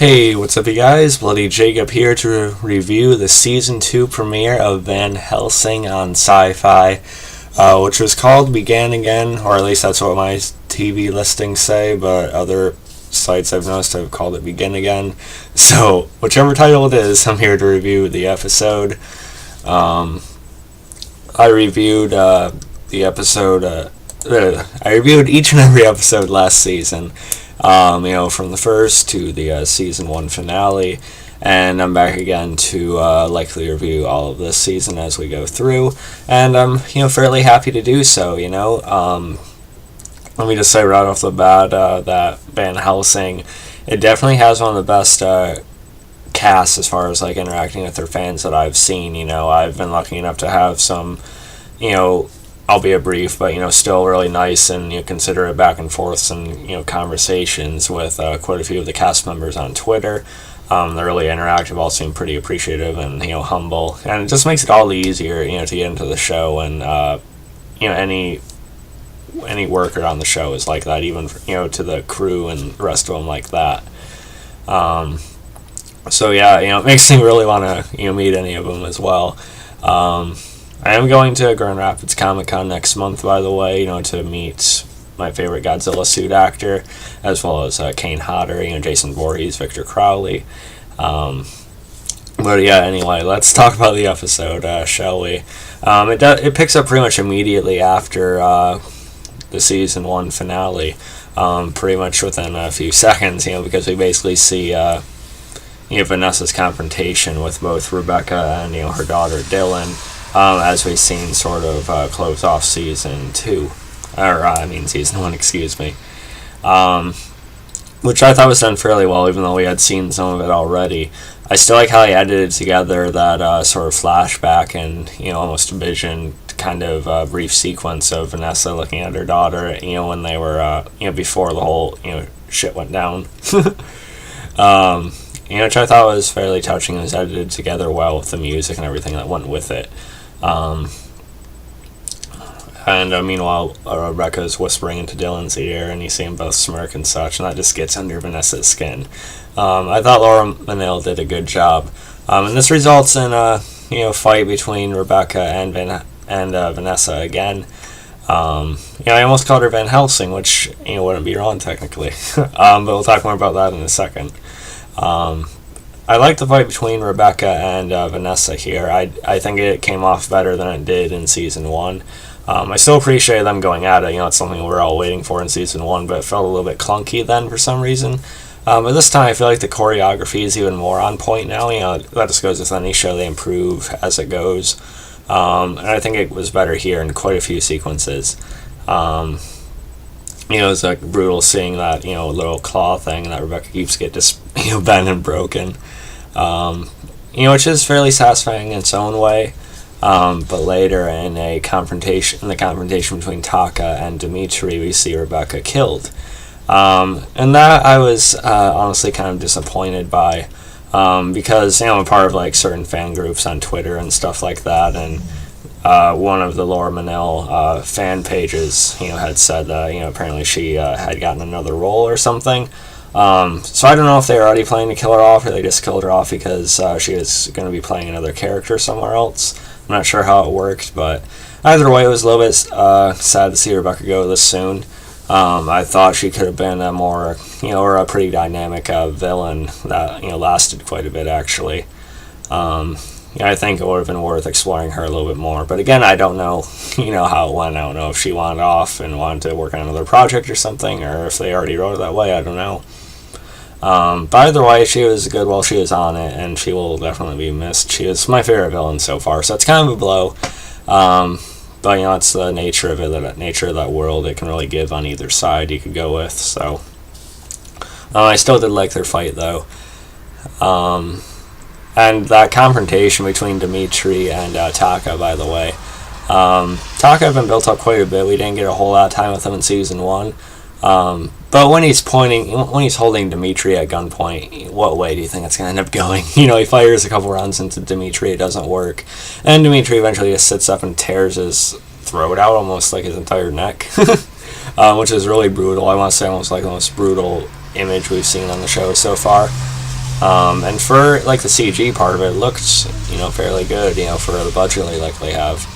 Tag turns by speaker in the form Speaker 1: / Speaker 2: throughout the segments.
Speaker 1: Hey, what's up you guys? Bloody Jacob here to review the Season 2 premiere of Van Helsing on Syfy, which was called Began Again, or at least that's what my TV listings say, but other sites I've noticed have called it Begin Again. So, whichever title it is, I'm here to review the episode. I reviewed the episode, I reviewed each and every episode last season. From the first to the season 1 finale, and I'm back again to likely review all of this season as we go through, and I'm fairly happy to do so. Let me just say right off the bat that Van Helsing, it definitely has one of the best casts as far as like interacting with their fans that I've seen. I've been lucky enough to have some, albeit brief, but still really nice and considerate back and forths and conversations with quite a few of the cast members on Twitter. They're really interactive, all seem pretty appreciative and humble, and it just makes it all the easier to get into the show. And any worker on the show is like that, even to the crew and the rest of them like that. It makes me really want to meet any of them as well. I am going to Grand Rapids Comic-Con next month, by the way, to meet my favorite Godzilla suit actor, as well as Kane Hodder, Jason Voorhees, Victor Crowley. Anyway, let's talk about the episode, shall we? It picks up pretty much immediately after the season 1 finale, pretty much within a few seconds, because we basically see Vanessa's confrontation with both Rebecca and her daughter Dylan. As we've seen sort of close off season 2, season 1, excuse me, which I thought was done fairly well, even though we had seen some of it already. I still like how he edited together that sort of flashback and almost vision kind of brief sequence of Vanessa looking at her daughter, when they were before the whole shit went down. Which I thought was fairly touching. It was edited together well with the music and everything that went with it. Meanwhile, Rebecca's whispering into Dylan's ear, and you see them both smirk and such, and that just gets under Vanessa's skin. I thought Laura Mennell did a good job, and this results in a fight between Rebecca and Vanessa again. I almost called her Van Helsing, which wouldn't be wrong technically, but we'll talk more about that in a second. I like the fight between Rebecca and Vanessa here. I think it came off better than it did in season 1. I still appreciate them going at it. It's something we're all waiting for in season 1, but it felt a little bit clunky then for some reason. But this time I feel like the choreography is even more on point now. That just goes with any show, they improve as it goes. And I think it was better here in quite a few sequences. It's like brutal seeing that, little claw thing that Rebecca keeps get just, bent and broken. Which is fairly satisfying in its own way. But later in the confrontation between Taka and Dmitri, we see Rebecca killed. And that I was honestly kind of disappointed by, because I'm part of like certain fan groups on Twitter and stuff like that, and one of the Laura Mennell fan pages had said that apparently she had gotten another role or something. So I don't know if they were already planning to kill her off, or they just killed her off because she was going to be playing another character somewhere else. I'm not sure how it worked, but either way, it was a little bit sad to see Rebecca go this soon. I thought she could have been a more, or a pretty dynamic villain that lasted quite a bit actually. I think it would have been worth exploring her a little bit more. But again, I don't know, how it went. I don't know if she wanted off and wanted to work on another project or something, or if they already wrote it that way. I don't know. But either way, she was good while she was on it, and she will definitely be missed. She is my favorite villain so far, so it's kind of a blow. But it's the nature of it, the nature of that world. It can really give on either side you could go with. So I still did like their fight though. And that confrontation between Dimitri and Taka, by the way. Taka had been built up quite a bit. We didn't get a whole lot of time with him in season 1. But when he's holding Dimitri at gunpoint, what way do you think it's going to end up going? He fires a couple rounds into Dimitri, it doesn't work. And Dimitri eventually just sits up and tears his throat out, almost like his entire neck. Which is really brutal. I want to say almost like the most brutal image we've seen on the show so far. And for like the CG part of it, looked, you know, fairly good, you know, for the budget they likely have.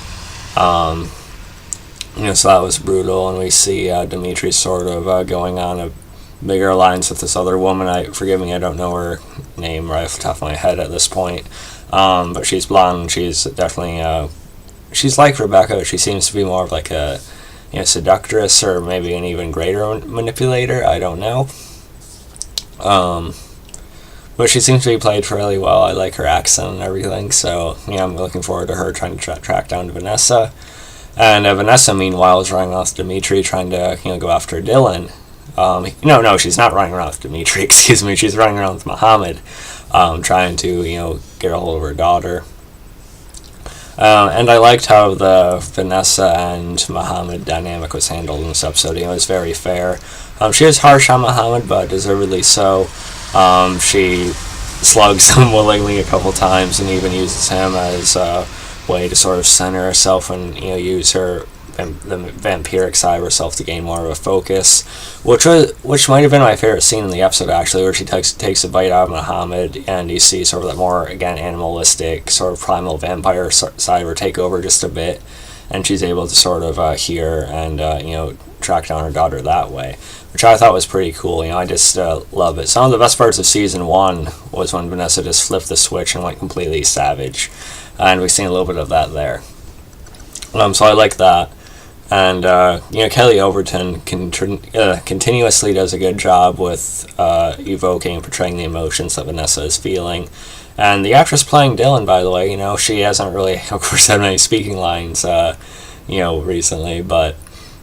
Speaker 1: You know, so that was brutal, and we see Dmitri sort of going on a bigger alliance with this other woman. Forgive me, I don't know her name right off the top of my head at this point. But she's blonde, and she's definitely, she's like Rebecca. She seems to be more of like a, you know, seductress, or maybe an even greater manipulator. I don't know. But she seems to be played fairly well. I like her accent and everything, so yeah, I'm looking forward to her trying to track down Vanessa. And Vanessa, meanwhile, is running off Dimitri, trying to, you know, go after Dylan. No, she's not running around with Dimitri, excuse me. She's running around with Mohamad, trying to, you know, get a hold of her daughter. And I liked how the Vanessa and Mohamad dynamic was handled in this episode. You know, it was very fair. She was harsh on Mohamad, but deservedly so. She slugs him willingly a couple times, and even uses him as a way to sort of center herself and, you know, use her the vampiric side of herself to gain more of a focus, which might have been my favorite scene in the episode, actually, where she takes a bite out of Mohamad, and you see sort of that more, again, animalistic sort of primal vampire side of her take over just a bit, and she's able to sort of hear and you know, track down her daughter that way, which I thought was pretty cool. You know, I just love it. Some of the best parts of season 1 was when Vanessa just flipped the switch and went completely savage, and we've seen a little bit of that there. So I like that. And, you know, Kelly Overton continuously does a good job with evoking and portraying the emotions that Vanessa is feeling. And the actress playing Dylan, by the way, you know, she hasn't really, of course, had many speaking lines, you know, recently. But,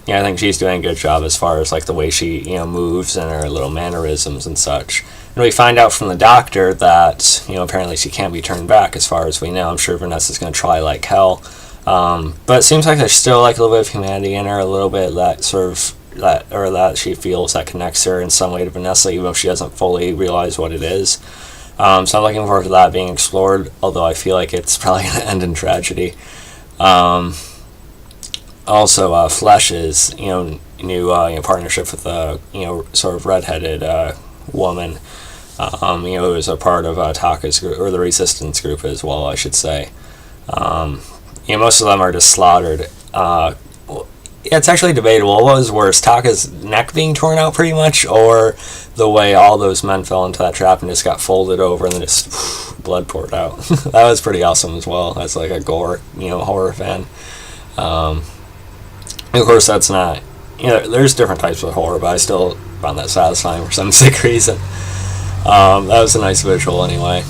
Speaker 1: yeah, I think she's doing a good job as far as, like, the way she, you know, moves and her little mannerisms and such. And we find out from the doctor that, you know, apparently she can't be turned back as far as we know. I'm sure Vanessa's going to try like hell. But it seems like there's still like a little bit of humanity in her, a little bit that sort of that she feels that connects her in some way to Vanessa, even if she doesn't fully realize what it is. So I'm looking forward to that being explored, although I feel like it's probably going to end in tragedy. Also, Flesh's, you know, new partnership with a, you know, sort of redheaded woman, you know, who is a part of Taka's group, or the resistance group as well, I should say. You know, most of them are just slaughtered. It's actually debatable. What was worse, Taka's neck being torn out pretty much, or the way all those men fell into that trap and just got folded over and then just blood poured out? That was pretty awesome as well, as like a gore, you know, horror fan. Of course, that's not, you know, there's different types of horror, but I still found that satisfying for some sick reason. That was a nice visual anyway.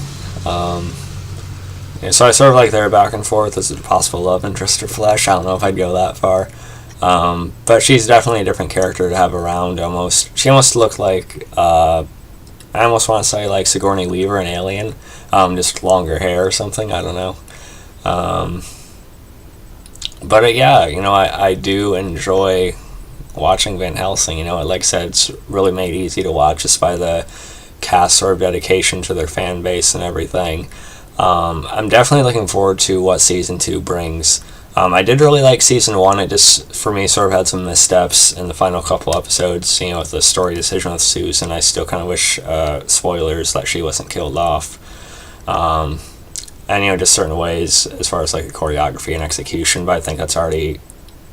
Speaker 1: Yeah, so I sort of like their back and forth as a possible love interest for Flesh. I don't know if I'd go that far. But she's definitely a different character to have around, almost. She almost looked like, I almost want to say like Sigourney Weaver in Alien. Just longer hair or something, I don't know. But yeah, you know, I do enjoy watching Van Helsing. You know, like I said, it's really made easy to watch just by the cast sort of dedication to their fan base and everything. I'm definitely looking forward to what season 2 brings. I did really like season 1. It just, for me, sort of had some missteps in the final couple episodes, you know, with the story decision with Susan. I still kind of wish, spoilers, that she wasn't killed off. And, you know, just certain ways as far as like the choreography and execution, but I think that's already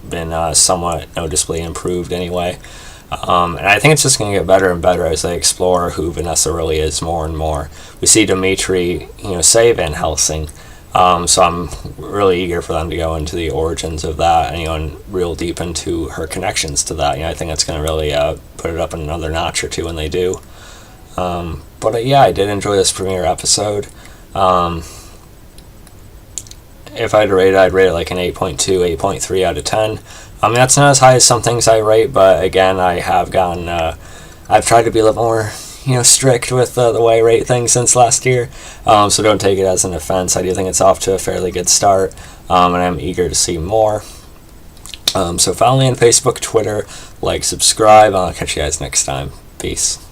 Speaker 1: been somewhat noticeably improved anyway. And I think it's just going to get better and better as they explore who Vanessa really is more and more. We see Dimitri, you know, say Van Helsing, so I'm really eager for them to go into the origins of that and, you know, and real deep into her connections to that. You know, I think that's going to really put it up in another notch or two when they do. But yeah, I did enjoy this premiere episode. If I'd rate it, I'd rate it like an 8.2, 8.3 out of 10. I mean, that's not as high as some things I rate, but again, I have gotten, I've tried to be a little more, you know, strict with the way I rate things since last year, so don't take it as an offense. I do think it's off to a fairly good start, and I'm eager to see more. So follow me on Facebook, Twitter, like, subscribe, I'll catch you guys next time. Peace.